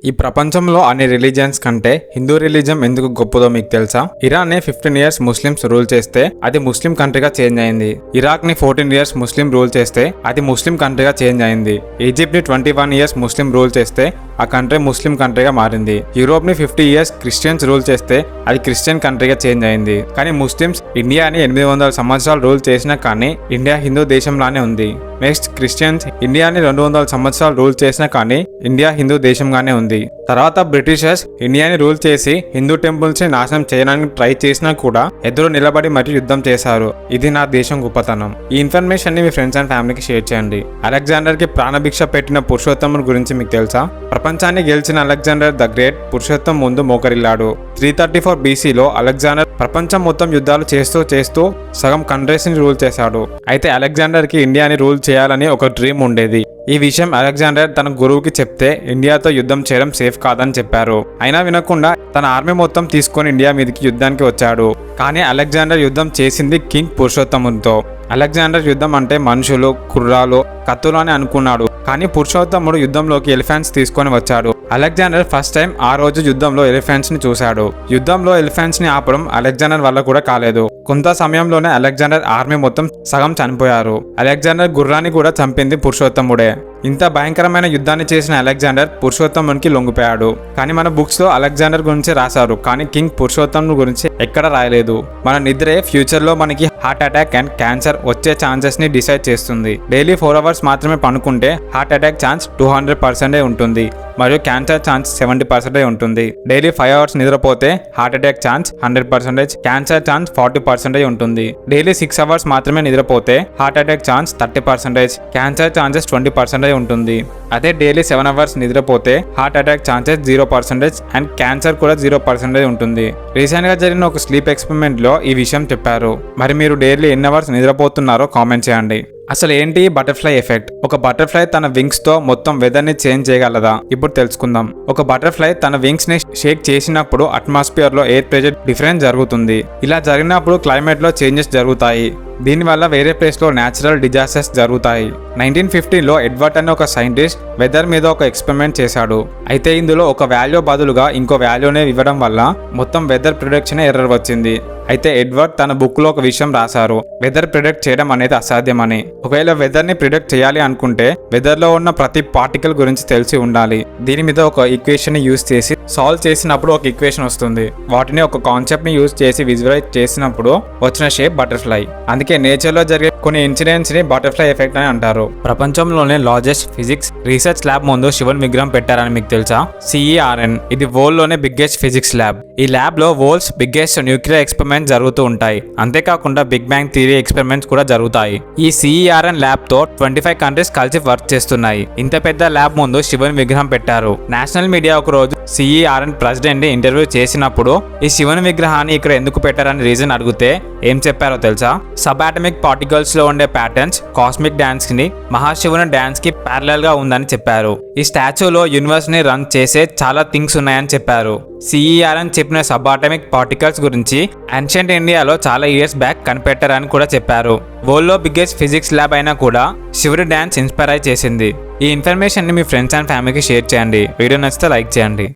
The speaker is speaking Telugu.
ఈ ప్రపంచంలో అన్ని రిలీజియన్స్ కంటే హిందూ రిలీజియం ఎందుకు గొప్పదో మీకు తెలుసా? ఇరాన్ ని 15 ఇయర్స్ ముస్లిమ్స్ రూల్ చేస్తే అది ముస్లిం కంట్రీగా చేంజ్ అయింది. ఇరాక్ ని 14 ఇయర్స్ ముస్లిం రూల్ చేస్తే అది ముస్లిం కంట్రీగా చేంజ్ అయింది. ఈజిప్ట్ ని 21 ఇయర్స్ ముస్లిం రూల్ చేస్తే ఆ కంట్రీ ముస్లిం కంట్రీగా మారింది. యూరోప్ ని 50 ఇయర్స్ క్రిస్టియన్స్ రూల్ చేస్తే అది క్రిస్టియన్ కంట్రీగా చేంజ్ అయింది. కానీ ముస్లిమ్స్ ఇండియాని 800 సంవత్సరాలు రూల్ చేసినా కానీ ఇండియా హిందూ దేశంలానే ఉంది. నెక్స్ట్ క్రిస్టియన్స్ ఇండియాని 200 సంవత్సరాలు రూల్ చేసినా కానీ ఇండియా హిందూ దేశంగానే ఉంది. తర్వాత బ్రిటిషర్స్ ఇండియాని రూల్ చేసి హిందూ టెంపుల్స్ ని నాశనం చేయడానికి ట్రై చేసినా కూడా ఎదురు నిలబడి మరియు యుద్ధం చేశారు. ఇది నా దేశం గొప్పతనం. ఈ ఇన్ఫర్మేషన్ ని మీ ఫ్రెండ్స్ అండ్ ఫ్యామిలీకి షేర్ చేయండి. అలెగ్జాండర్ కి ప్రాణభిక్ష పెట్టిన పురుషోత్తముని గురించి మీకు తెలుసా? ప్రపంచాన్ని గెలిచిన అలెగ్జాండర్ ద గ్రేట్ పురుషోత్తం ముందు మోకరిల్లాడు. 334 BCలో అలెగ్జాండర్ ప్రపంచం మొత్తం యుద్ధాలు చేస్తూ సగం కంట్రీస్ ని రూల్ చేశాడు. అయితే అలెగ్జాండర్ కి ఇండియాని రూల్ చేయాలని ఒక డ్రీమ్ ఉండేది. ఈ విషయం అలెగ్జాండర్ తన గురువుకి చెప్తే ఇండియాతో యుద్ధం చేయడం సేఫ్ కాదని చెప్పారు. అయినా వినకుండా తన ఆర్మీ మొత్తం తీసుకొని ఇండియా మీదకి యుద్ధానికి వచ్చాడు. కానీ అలెగ్జాండర్ యుద్ధం చేసింది కింగ్ పురుషోత్తమునితో. అలెగ్జాండర్ యుద్ధం అంటే మనుషులు, గుర్రాలు, కత్తులు అని అనుకున్నాడు. కానీ పురుషోత్తముడు యుద్ధంలోకి ఎలిఫెంట్స్ తీసుకొని వచ్చాడు. అలెగ్జాండర్ ఫస్ట్ టైం ఆ రోజు యుద్ధంలో ఎలిఫెంట్స్ ని చూశాడు. యుద్ధంలో ఎలిఫెంట్స్ ని ఆపడం అలెగ్జాండర్ వల్ల కూడా కాలేదు. కొంత సమయంలోనే అలెగ్జాండర్ ఆర్మీ మొత్తం సగం చనిపోయారు. అలెగ్జాండర్ గుర్రాన్ని కూడా చంపింది పురుషోత్తముడే. ఇంత భయంకరమైన యుద్ధాన్ని చేసిన అలెగ్జాండర్ పురుషోత్తమునికి లొంగిపోయాడు. కానీ మన బుక్స్ లో అలెగ్జాండర్ గురించి రాశారు, కానీ కింగ్ పురుషోత్తముని గురించి ఎక్కడ రాయలేదు. మన నిద్రే ఫ్యూచర్ లో మనకి హార్ట్ అటాక్ అండ్ క్యాన్సర్ వచ్చే ఛాన్సెస్ ని డిసైడ్ చేస్తుంది. డైలీ 4 hours మాత్రమే పనుకుంటే హార్ట్ అటాక్ ఛాన్స్ 200% ఉంటుంది మరియు క్యాన్సర్ ఛాన్స్ 70% ఉంటుంది. డైలీ 5 hours నిద్రపోతే heart attack chance 100%, cancer chance 40% ఉంటుంది. డైలీ 6 hours మాత్రమే నిద్రపోతే heart attack chance 30%, cancer chances 20% ఉంటుంది. అదే డైలీ 7 hours నిద్రపోతే heart attack chances 0% and cancer కూడా 0% ఉంటుంది. రీసెంట్ గా జరిగిన ఒక స్లీప్ ఎక్స్పెరిమెంట్ లో ఈ విషయం చెప్పారు. మరి మీరు డైలీ ఎన్ని అవర్స్ నిద్రపోతున్నారో కామెంట్ చేయండి. అసలు ఏంటి బటర్ఫ్లై ఎఫెక్ట్? ఒక బటర్ఫ్లై తన వింగ్స్ తో మొత్తం వెదర్ ని చేంజ్ చేయగలదా? ఇప్పుడు తెలుసుకుందాం. ఒక బటర్ఫ్లై తన వింగ్స్ ని షేక్ చేసినప్పుడు అట్మాస్ఫియర్ లో ఎయిర్ ప్రెషర్ డిఫరెన్స్ జరుగుతుంది. ఇలా జరిగినప్పుడు క్లైమేట్ లో చేంజెస్ జరుగుతాయి. దీనివల్ల వేరే ప్లేస్ లో న్యాచురల్ డిజాస్టర్స్ జరుగుతాయి. 1950లో ఎడ్వర్డ్ అనే ఒక సైంటిస్ట్ వెదర్ మీద ఒక ఎక్స్పెరిమెంట్ చేశాడు. అయితే ఇందులో ఒక వాల్యూ బదులుగా ఇంకో వాల్యూనే ఇవ్వడం వల్ల మొత్తం వెదర్ ప్రిడిక్షన్ ఎర్రర్ వచ్చింది. అయితే ఎడ్వర్డ్ తన బుక్ లో ఒక విషయం రాశారు, వెదర్ ప్రిడిక్ట్ చేయడం అనేది అసాధ్యమని. ఒకవేళ వెదర్ ని ప్రిడిక్ట్ చేయాలి అనుకుంటే వెదర్ లో ఉన్న ప్రతి పార్టికల్ గురించి తెలిసి ఉండాలి. దీని మీద ఒక ఈక్వేషన్ ని యూజ్ చేసి సాల్వ్ చేసినప్పుడు ఒక ఈక్వేషన్ వస్తుంది. వాటిని ఒక కాన్సెప్ట్ ని యూజ్ చేసి విజువలైజ్ చేసినప్పుడు వచ్చిన షేప్ బటర్ఫ్లై. అందుకే నేచర్ లో జరిగే కొన్ని ఇన్సిడెంట్స్ ని బటర్ఫ్లై ఎఫెక్ట్ అని అంటారు. ప్రపంచంలోనే లార్జెస్ట్ ఫిజిక్స్ రీసెర్చ్ ల్యాబ్ ముందు శివన్ విగ్రహం పెట్టారని మీకు తెలుసా? CERN. ఇది వరల్డ్ లోనే బిగ్గెస్ట్ ఫిజిక్స్ ల్యాబ్. ఈ ల్యాబ్ లో వరల్డ్స్ బిగ్గెస్ట్ న్యూక్లియర్ ఎక్స్పెరిమెంట్ జరుగుతూ ఉంటాయి. అంతేకాకుండా బిగ్ బ్యాంగ్ థియరీ ఎక్స్పెరిమెంట్స్ కూడా జరుగుతాయి. ఈ CERN ల్యాబ్ తో 25 కంట్రీస్ కలిసి వర్క్ చేస్తున్నాయి. ఇంత పెద్ద ల్యాబ్ ముందు శివన్ విగ్రహం పెట్టారు. నేషనల్ మీడియా ఒక రోజు CERN ప్రెసిడెంట్ ని ఇంటర్వ్యూ చేసినప్పుడు ఈ శివన్ విగ్రహాన్ని ఇక్కడ ఎందుకు పెట్టారని రీజన్ అడిగితే ఏం చెప్పారో తెలుసా? సబ్ అటామిక్ పార్టికల్స్ లో ఉండే ప్యాటర్న్స్ కాస్మిక్ డాన్స్ ని మహాశివుని డాన్స్ కి ప్యారలల్ గా ఉందని చెప్పారు. ఈ స్టాచ్యూలో యూనివర్స్ ని రన్ చేసే చాలా థింగ్స్ ఉన్నాయని చెప్పారు. CERN చెప్పిన సబ్ అటామిక్ పార్టికల్స్ గురించి ఏన్షియంట్ ఇండియాలో చాలా ఇయర్స్ బ్యాక్ కనిపెట్టారని కూడా చెప్పారు. వరల్డ్ లో బిగ్గెస్ట్ ఫిజిక్స్ ల్యాబ్ అయినా కూడా శివుడి డాన్స్ ఇన్స్పైర్ చేసింది. ఈ ఇన్ఫర్మేషన్ ని మీ ఫ్రెండ్స్ అండ్ ఫ్యామిలీకి షేర్ చేయండి. వీడియో నచ్చితే లైక్ చేయండి.